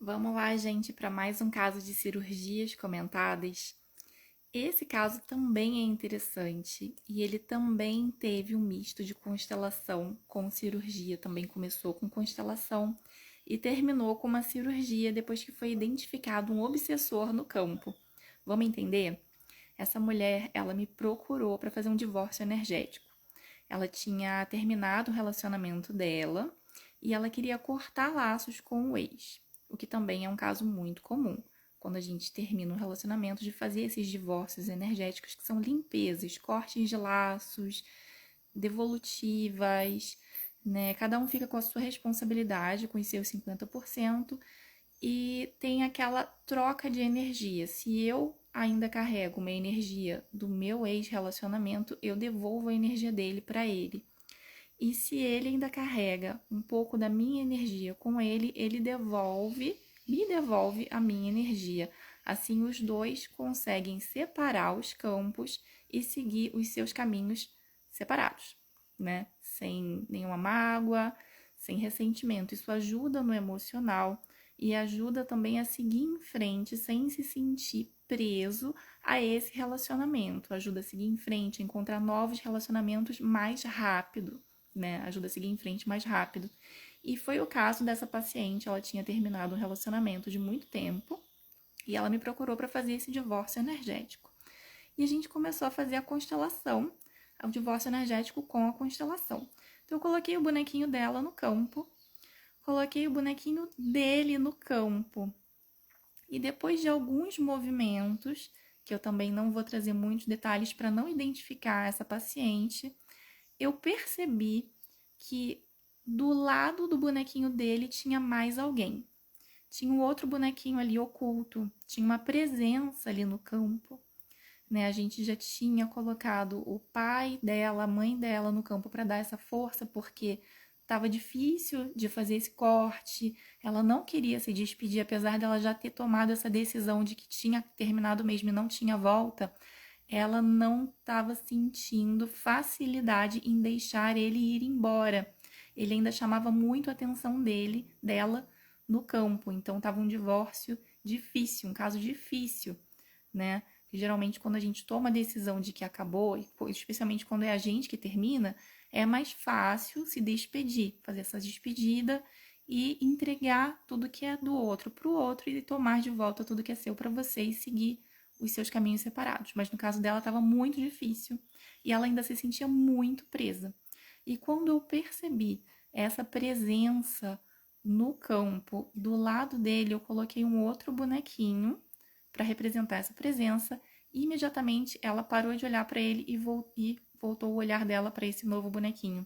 Vamos lá, gente, para mais um caso de cirurgias comentadas. Esse caso também é interessante e ele também teve um misto de constelação com cirurgia. Também começou com constelação e terminou com uma cirurgia depois que foi identificado um obsessor no campo. Vamos entender? Essa mulher, ela me procurou para fazer um divórcio energético. Ela tinha terminado o relacionamento dela e ela queria cortar laços com o ex, o que também é um caso muito comum quando a gente termina um relacionamento, de fazer esses divórcios energéticos que são limpezas, cortes de laços, devolutivas, né? Cada um fica com a sua responsabilidade, com os seus 50%, e tem aquela troca de energia. Se eu ainda carrego uma energia do meu ex-relacionamento, eu devolvo a energia dele para ele. E se ele ainda carrega um pouco da minha energia com ele, ele me devolve a minha energia. Assim, os dois conseguem separar os campos e seguir os seus caminhos separados, né? Sem nenhuma mágoa, sem ressentimento. Isso ajuda no emocional e ajuda também a seguir em frente sem se sentir preso a esse relacionamento. Ajuda a seguir em frente, a encontrar novos relacionamentos mais rápido, né? Ajuda a seguir em frente mais rápido. E foi o caso dessa paciente. Ela tinha terminado um relacionamento de muito tempo e ela me procurou para fazer esse divórcio energético. E a gente começou a fazer a constelação, o divórcio energético com a constelação. Então eu coloquei o bonequinho dela no campo, coloquei o bonequinho dele no campo. E depois de alguns movimentos, que eu também não vou trazer muitos detalhes para não identificar essa paciente, eu percebi que do lado do bonequinho dele tinha mais alguém. Tinha um outro bonequinho ali oculto, tinha uma presença ali no campo. Né? A gente já tinha colocado o pai dela, a mãe dela no campo para dar essa força, porque estava difícil de fazer esse corte. Ela não queria se despedir, apesar dela já ter tomado essa decisão de que tinha terminado mesmo e não tinha volta. Ela não estava sentindo facilidade em deixar ele ir embora. Ele ainda chamava muito a atenção dela no campo. Então estava um divórcio difícil, um caso difícil, né? E geralmente quando a gente toma a decisão de que acabou, especialmente quando é a gente que termina, é mais fácil se despedir, fazer essa despedida e entregar tudo que é do outro para o outro e tomar de volta tudo que é seu para você e seguir os seus caminhos separados. Mas no caso dela estava muito difícil e ela ainda se sentia muito presa. E quando eu percebi essa presença no campo, do lado dele eu coloquei um outro bonequinho para representar essa presença. E imediatamente ela parou de olhar para ele e voltou o olhar dela para esse novo bonequinho.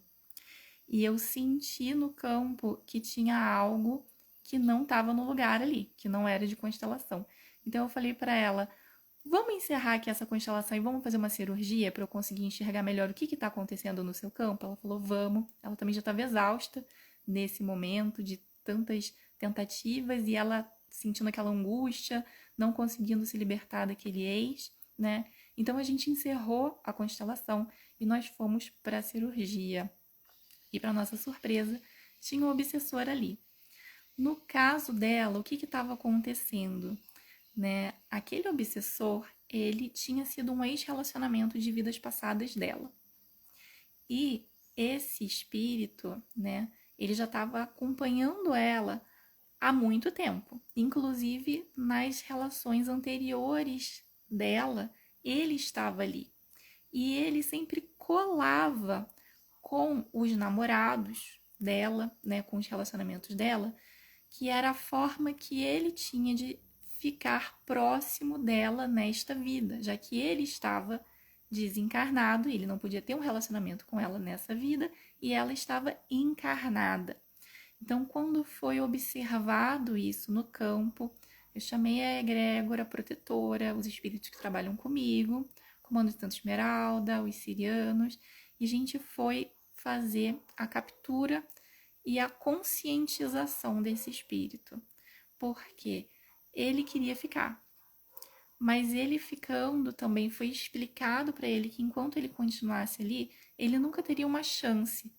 E eu senti no campo que tinha algo que não estava no lugar ali, que não era de constelação. Então eu falei para ela: vamos encerrar aqui essa constelação e vamos fazer uma cirurgia para eu conseguir enxergar melhor o que está acontecendo no seu campo? Ela falou: vamos. Ela também já estava exausta nesse momento de tantas tentativas e ela sentindo aquela angústia, não conseguindo se libertar daquele ex, né? Então a gente encerrou a constelação e nós fomos para a cirurgia. E para nossa surpresa, tinha um obsessor ali. No caso dela, o que estava acontecendo? Né? Aquele obsessor, ele tinha sido um ex-relacionamento de vidas passadas dela. E esse espírito, né, ele já estava acompanhando ela há muito tempo. Inclusive, nas relações anteriores dela, ele estava ali. E ele sempre colava com os namorados dela, né, com os relacionamentos dela, que era a forma que ele tinha de ficar próximo dela nesta vida, já que ele estava desencarnado, ele não podia ter um relacionamento com ela nessa vida e ela estava encarnada. Então, quando foi observado isso no campo, eu chamei a egrégora protetora, os espíritos que trabalham comigo, Comando de Santa Esmeralda, os sirianos, e a gente foi fazer a captura e a conscientização desse espírito, porque ele queria ficar. Mas ele ficando também foi explicado para ele que enquanto ele continuasse ali, ele nunca teria uma chance,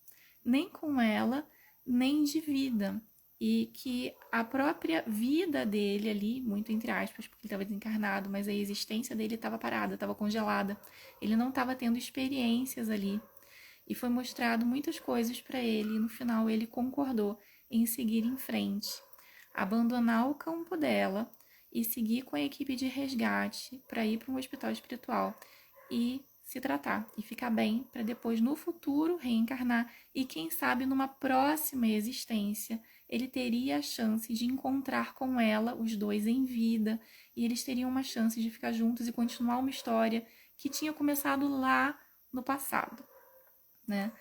nem com ela, nem de vida, e que a própria vida dele ali, muito entre aspas, porque ele estava desencarnado, mas a existência dele estava parada, estava congelada. Ele não estava tendo experiências ali. E foi mostrado muitas coisas para ele, e no final ele concordou em seguir em frente, abandonar o campo dela e seguir com a equipe de resgate para ir para um hospital espiritual e se tratar e ficar bem para depois no futuro reencarnar e quem sabe numa próxima existência ele teria a chance de encontrar com ela os dois em vida e eles teriam uma chance de ficar juntos e continuar uma história que tinha começado lá no passado, né?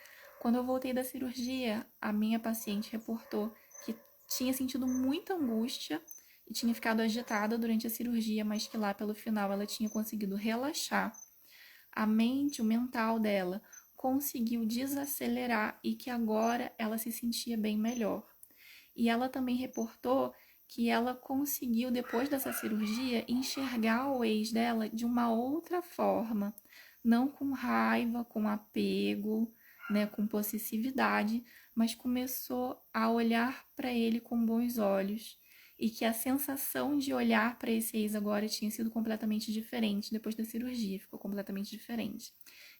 Quando eu voltei da cirurgia, a minha paciente reportou que tinha sentido muita angústia e tinha ficado agitada durante a cirurgia, mas que lá pelo final ela tinha conseguido relaxar. A mente, o mental dela conseguiu desacelerar e que agora ela se sentia bem melhor. E ela também reportou que ela conseguiu, depois dessa cirurgia, enxergar o ex dela de uma outra forma, não com raiva, com apego, né, com possessividade, mas começou a olhar para ele com bons olhos e que a sensação de olhar para esse ex agora tinha sido completamente diferente depois da cirurgia, ficou completamente diferente.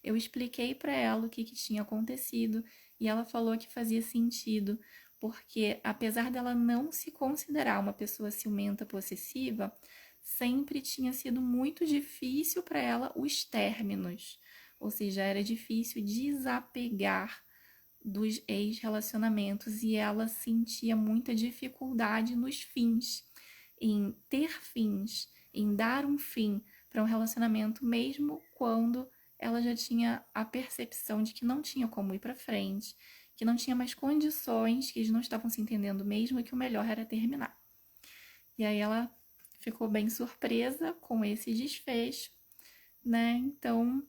Eu expliquei para ela o que tinha acontecido e ela falou que fazia sentido, porque apesar dela não se considerar uma pessoa ciumenta possessiva, sempre tinha sido muito difícil para ela os términos, ou seja, era difícil desapegar dos ex-relacionamentos e ela sentia muita dificuldade nos fins, em ter fins, em dar um fim para um relacionamento, mesmo quando ela já tinha a percepção de que não tinha como ir para frente, que não tinha mais condições, que eles não estavam se entendendo mesmo e que o melhor era terminar. E aí ela ficou bem surpresa com esse desfecho, né? Então,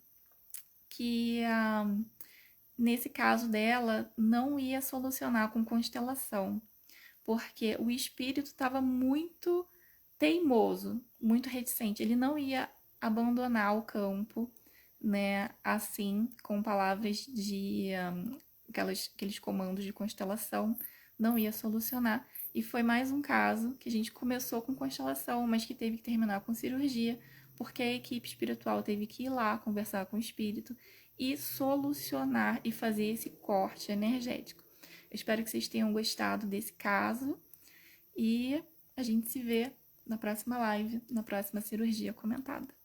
que nesse caso dela não ia solucionar com constelação, porque o espírito estava muito teimoso, muito reticente. Ele não ia abandonar o campo, né? Assim, com palavras de aqueles comandos de constelação, não ia solucionar. E foi mais um caso que a gente começou com constelação, mas que teve que terminar com cirurgia, porque a equipe espiritual teve que ir lá conversar com o espírito e solucionar e fazer esse corte energético. Eu espero que vocês tenham gostado desse caso e a gente se vê na próxima live, na próxima cirurgia comentada.